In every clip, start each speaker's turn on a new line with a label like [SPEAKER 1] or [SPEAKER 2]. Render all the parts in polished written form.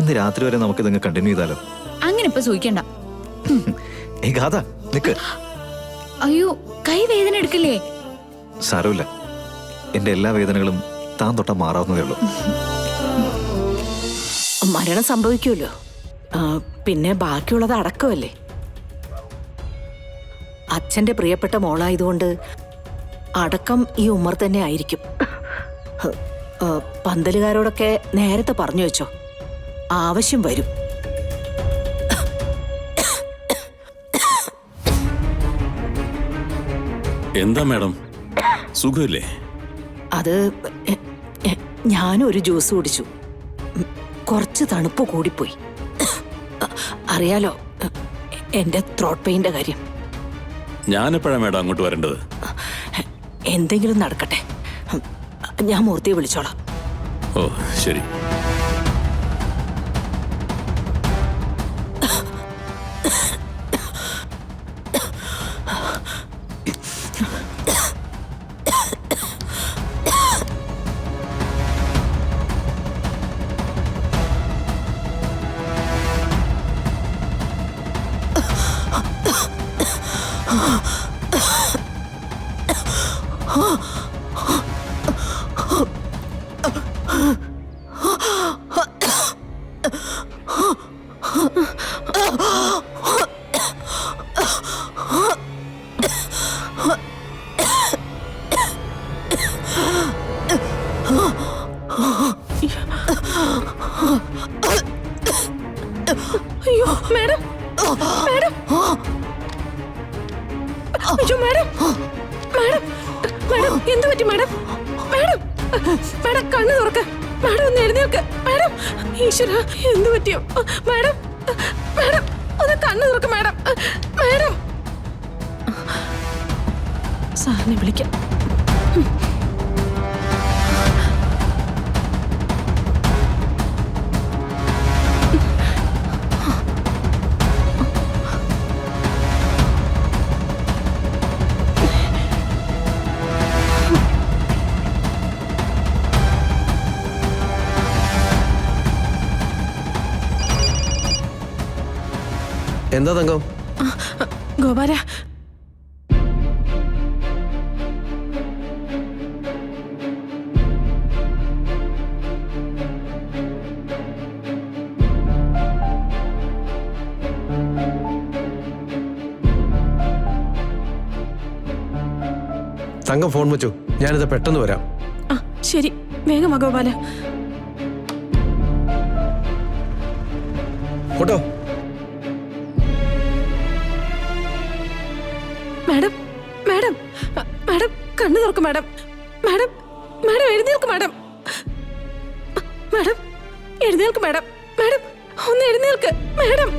[SPEAKER 1] ഇന്ന് രാത്രി വരെ നമുക്ക് ഇതങ്ങ് കണ്ടിന്യൂ ചെയ്താലോ?
[SPEAKER 2] അങ്ങനെ ഇപ്പൊ സൂഹിക്കണ്ട.
[SPEAKER 1] ഗാഥ നിക്ക്.
[SPEAKER 2] അയ്യോ, കൈ വേദന എടുക്കില്ലേ?
[SPEAKER 1] സാരമില്ല, എന്റെ എല്ലാ വേദനകളും താൻ തൊട്ടാ മാറാവുന്നതേ ഉള്ളൂ.
[SPEAKER 3] മരണം സംഭവിക്കുമല്ലോ, പിന്നെ ബാക്കിയുള്ളത് അടക്കമല്ലേ. അച്ഛന്റെ പ്രിയപ്പെട്ട മോളായതുകൊണ്ട് അടക്കം ഈ ഉമ്മർ തന്നെ ആയിരിക്കും. പന്തലുകാരോടൊക്കെ നേരത്തെ പറഞ്ഞു വെച്ചോ, ആവശ്യം വരും.
[SPEAKER 4] എന്താ മാഡം, സുഖമില്ലേ?
[SPEAKER 3] അത് ഞാനൊരു ജ്യൂസ് കുടിച്ചു, കുറച്ച് തണുപ്പ് കൂടിപ്പോയി. അറിയാലോ എന്റെ ത്രോട്ട് പെയിന്റെ കാര്യം.
[SPEAKER 4] ഞാനെപ്പോഴാ മാഡം അങ്ങോട്ട് വരേണ്ടത്?
[SPEAKER 3] എന്തെങ്കിലും നടക്കട്ടെ, ഞാൻ മൂർത്തിയെ വിളിച്ചോളാം.
[SPEAKER 4] ഓ ശരി.
[SPEAKER 3] അയ്യോ മാഡം, മാഡം, അയ്യോ മാഡം, മാഡം, മാഡം എന്ത് പറ്റി മാഡം? മാഡം, മാഡം കണ്ണു തുറക്ക, മാഡം ഒന്ന് എഴുന്നേൽക്ക്. മാഡം, ഈശ്വര എന്ത് പറ്റിയോ? മാഡം, മാഡം ഒന്ന് കണ്ണു തുറക്ക. മാഡം, മാഡം, സാറിനെ വിളിക്കാം.
[SPEAKER 5] എന്താ തങ്കം?
[SPEAKER 3] ഗോപാല,
[SPEAKER 5] തങ്കം ഫോൺ വെച്ചു, ഞാനിത് പെട്ടെന്ന് വരാം.
[SPEAKER 3] ശരി, വേഗം വാ ഗോപാല.
[SPEAKER 5] കേട്ടോ
[SPEAKER 3] മാഡം, മാഡം, മാഡം കണ്ണു തുറക്കും. മാഡം, മാഡം, മാഡം എഴുന്നേൽക്ക്. മാഡം, മാഡം എഴുന്നേൽക്ക്. മാഡം, മാഡം ഒന്ന് എഴുന്നേൽക്ക്. മാഡം,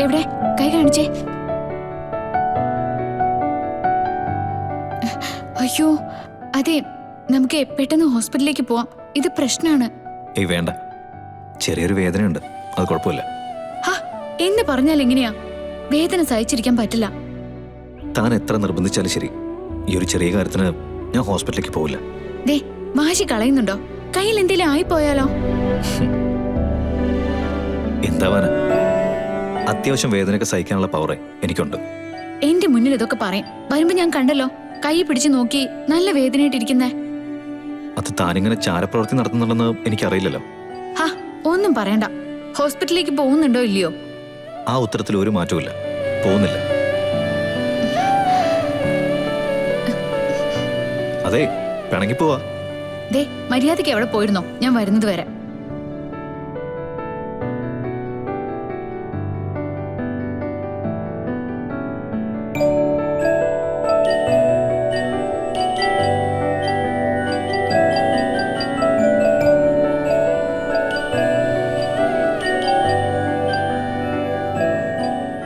[SPEAKER 2] എവിടെ കൈ കാണിച്ചേ? അയ്യോ അതെ, നമുക്ക് പെട്ടെന്ന് ഹോസ്പിറ്റലിലേക്ക് പോവാം. ഇത് പ്രശ്നമാണ്.
[SPEAKER 1] ഏയ് വേണ്ട, ചെറിയൊരു വേദനയുണ്ട്, അത് കുഴപ്പമില്ല.
[SPEAKER 2] എന്ന് പറഞ്ഞാൽ എങ്ങനെയാ? വേദന സഹിച്ചിരിക്കാൻ പറ്റില്ല.
[SPEAKER 1] താൻ എത്ര നിർബന്ധിച്ചാലും ശരി, ഈ ഒരു ചെറിയ കാര്യത്തിന് ഞാൻ ഹോസ്പിറ്റലിലേക്ക് പോവില്ല.
[SPEAKER 2] ദേ, വാശി കളയുന്നുണ്ടോ? കയ്യിൽ എന്തെങ്കിലും ആയിപ്പോയാലോ?
[SPEAKER 1] എന്താവാന്, അത്യാവശ്യം വേദനയൊക്കെ സഹിക്കാനുള്ള പവറേ എനിക്കുണ്ട്.
[SPEAKER 2] എന്റെ മുന്നിൽ ഇതൊക്കെ പറയും. വരുമ്പോ ഞാൻ കണ്ടല്ലോ, കൈ പിടിച്ചു നോക്കി നല്ല വേദനയായിട്ടിരിക്കുന്നേ.
[SPEAKER 1] അത് താനിങ്ങനെ ചാരപ്രവൃത്തി നടത്തുന്നുണ്ടെന്ന് എനിക്കറിയില്ലല്ലോ.
[SPEAKER 2] ഒന്നും പറയണ്ട. ഹോസ്പിറ്റലിലേക്ക് പോകുന്നുണ്ടോ ഇല്ലയോ?
[SPEAKER 1] ആ ഉത്തരത്തിൽ ഒരു മാറ്റവും പോകുന്നില്ല. അതെ, പിണങ്ങി പോവാ.
[SPEAKER 2] ദേ, മര്യാദയ്ക്ക് എവിടെ പോയിരുന്നോ? ഞാൻ വരുന്നത് വരെ.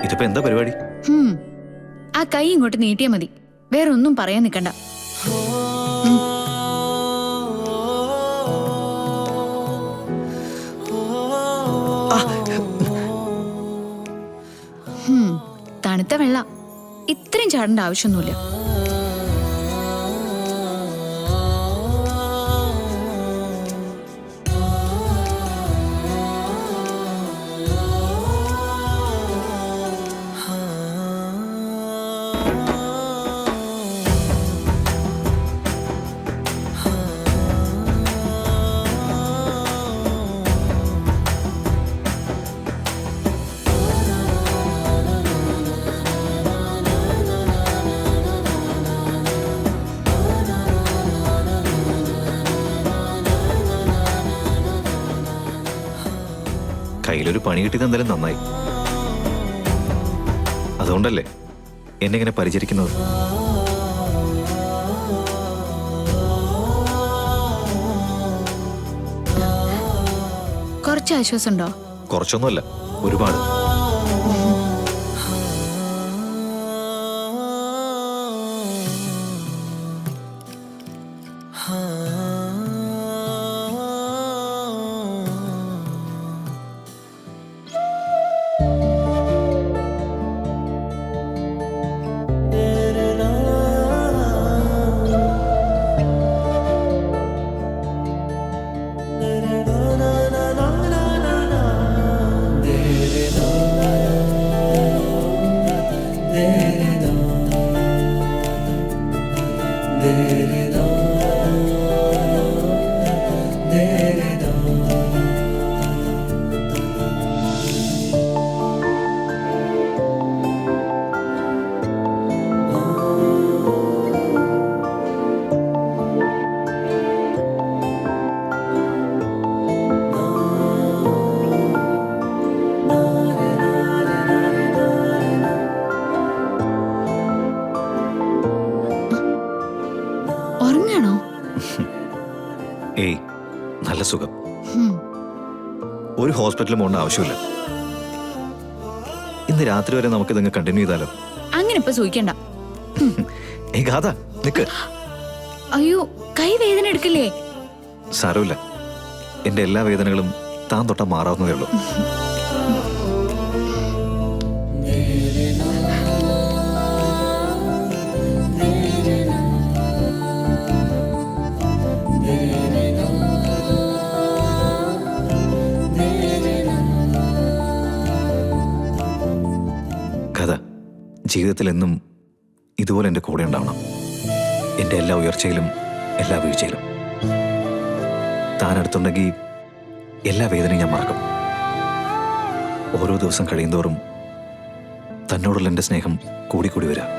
[SPEAKER 1] ഇതിപ്പോ എന്താ പരിപാടി?
[SPEAKER 2] ആ കൈ ഇങ്ങോട്ട് നീട്ടിയാ മതി, വേറെ ഒന്നും പറയാൻ നിൽക്കണ്ട. തണുത്ത വെള്ള. ഇത്രയും ചാടേണ്ട ആവശ്യമൊന്നുമില്ല.
[SPEAKER 1] കയ്യിലൊരു പണി കിട്ടിയത് എന്തായാലും നന്നായി. അതുകൊണ്ടല്ലേ എന്നെ ഇങ്ങനെ പരിചരിക്കുന്നത്.
[SPEAKER 2] കുറച്ച് ആശ്വാസമുണ്ടോ?
[SPEAKER 1] കുറച്ചൊന്നുമല്ല, ഒരുപാട്.
[SPEAKER 2] ഉറങ്ങാണോ?
[SPEAKER 1] ഏയ്, നല്ല സുഖം.
[SPEAKER 2] ഉം.
[SPEAKER 1] ഒരു ഹോസ്പിറ്റലിൽ പോകേണ്ട ആവശ്യമില്ല. ഇന്ന് രാത്രി വരെ നമുക്ക് ഇതങ്ങ് കണ്ടിന്യൂ ചെയ്താലോ?
[SPEAKER 2] അങ്ങനെ ഇപ്പൊ സൂഹിക്കണ്ട.
[SPEAKER 1] ഏയ് ഗാഥ, നിക്ക്.
[SPEAKER 2] അയ്യോ, കൈ വേദന എടുക്കില്ലേ?
[SPEAKER 1] സാരമില്ല, എന്റെ എല്ലാ വേദനകളും താൻ തൊട്ടാ മാറാവുന്നതേ ഉള്ളൂ. കഥ ജീവിതത്തിൽ എന്നും ഇതുപോലെ എൻ്റെ കൂടെ ഉണ്ടാവണം. എൻ്റെ എല്ലാ ഉയർച്ചയിലും എല്ലാ വീഴ്ചയിലും താൻ അടുത്തുണ്ടെങ്കിൽ എല്ലാ വേദനയും ഞാൻ മറക്കും. ഓരോ ദിവസം കഴിയുന്തോറും തന്നോടുള്ള എൻ്റെ സ്നേഹം കൂടിക്കൂടി വരാം.